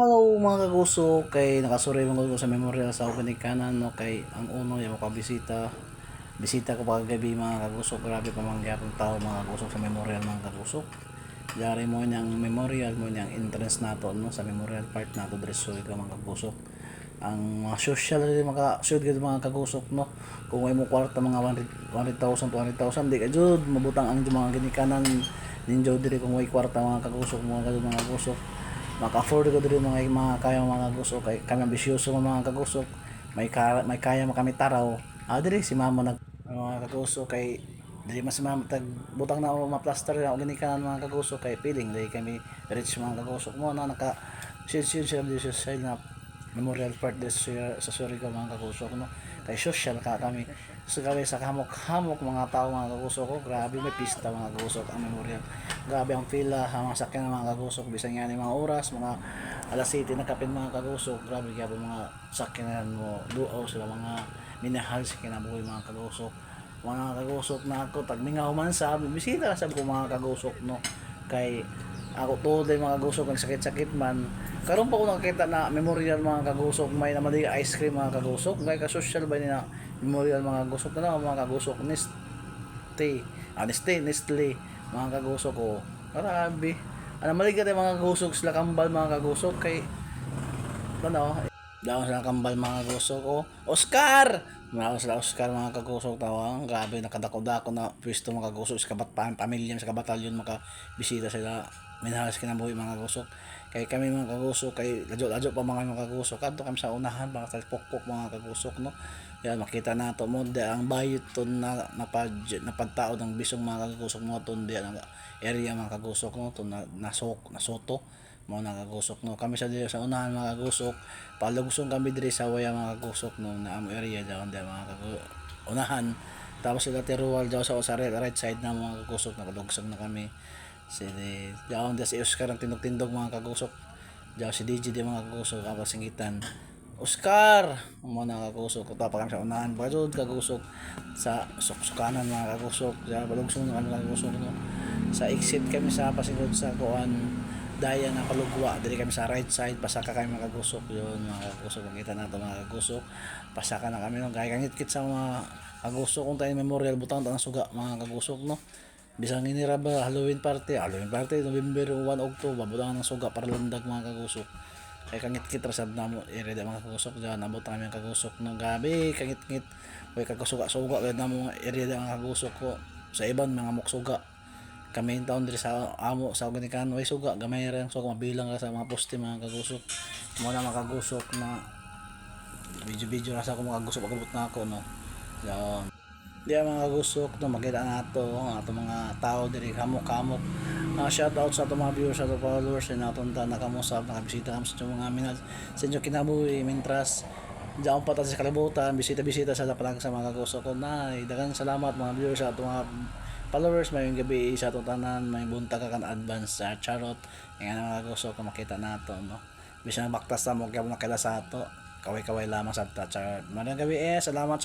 Hello mga kaguso, kay nakasuray mga ko sa memorial sa Organic Kanan no, kay ang uno yung makabisita. Bisita ko paggabi mga kagusok, grabe pamangyapong tao mga kagusok sa memorial mga kagusok. Yari mo niyang memorial mo niyang entrance nato no sa memorial part nato dressoy ka mga kagusok. Ang mga social rin mga shoot gid mga kagusok no. Kung may mo kwarta mga 100,000 200,000 di ka jud mabutang ang mga ginikanan ninjo diri kung may kwarta mga kagusok mga kagusok maka-afford ko diri mga kaya mga kagusok kay kami ambisyoso mga kagusok may kaya mo kami taraw diri si mama nag mga kagusok kay dili mas mama tag butang na o ma-plaster na gani ka mga kagusok kay piling dili kami rich mga kagusok mo na naka shield sila dito sa side na memorial park dito sa Surigao mga kagusok no kay social ka kami so kami sa hamok-hamok mga tao mga kagusok ko grabe may pista mga kagusok ang memorial grabe ang pila mga sakyan ng mga kagusok bisan nga ni mga oras mga alas 7 na kapin mga kagusok grabe grabe mga sakyan mo duo sila mga minahal sa kinabuhi mga kagusok na ako tag mingaw man sa bisita sa ko mga kagusok no kay ako tuod ay mga kagusok ang sakit-sakit man karon pa ko nakita na memorial mga kagusok may naman ice cream mga kagusok kay ka social ba ni na memorial mga kagusok na mga kagusok Nestle mga kagusok ko grabe ano maligat yung mga kagusok sila kambal mga kagusok kay ano daw sila kambal mga kagusok ko Oscar sila Oscar mga kagusok tawang grabe nakadako-dako na pwesto mga kagusok sa pamilya sa kabatalyon makabisita sila minahas kinabuhi mga kagusok kay kami mga kagusok kay ladyo pa mga kagusok kadto kami sa unahan para sa pokpok mga kagusok no yan makita nato mo ang bayot ton na napadtao ng bisong mga kagusok mo ton di ang area mga kagusok no ton na soto mo na kagusok no kami sa unahan mga kagusok palugsong kami diri sa waya mga kagusok no na amo area daw di mga unahan tapos sila tiruwal daw sa right side na mga kagusok nakalugsong na kami si daw si Oscar ang tindog-tindog mga kagusok daw si DJ di mga kagusok ang singitan Oscar mo na kagusok ko tapos kami sa unahan padud kagusok sa suksukanan mga kagusok sa palugsong ng mga kagusok no sa exit kami sa pasigod sa kuan daya na kalugwa dili kami sa right side pasaka kami mga kagusok yun mga kagusok makita nato mga kagusok pasaka na kami no kay kangit-kit sa mga kagusok kung tayo memorial butang ang suga mga kagusok no bisang inira ba Halloween party November 1 og 2 babutang ng suga para lundag mga kagusok kay kangit-kit ra sad namo ere da mga kagusok diyan nabot kami ang kagusok no gabi kangit-ngit way kagsuga-suga wala namo mga area da mga kagusok ko sa iban mga muksuga kami yung taon diri sa amo sa organikan way suga gamay ra so mabilang ra sa mga poste mga kagusok mo na mga kagusok na video ra sa ako mga kagusok pagabot na ako no yan di mga kagusok no makita nato ang ato mga tao diri kamok-kamok shout out sa ato mga viewers sa ato followers na natunta nakamusap nakabisita kami sa mga minat sa inyo kinabuhi mintras diyan pa ta sa kalibutan bisita sa palag sa mga kagusok ko na daghang salamat mga viewers sa ato mga followers may gabi sa atong tanan may buntag ka kan advance sa charot nga mga kagusok ko makita nato no bisan baktas ta mo gyud nakila sa ato kaway-kaway lamang sa charot. Magandang gabi salamat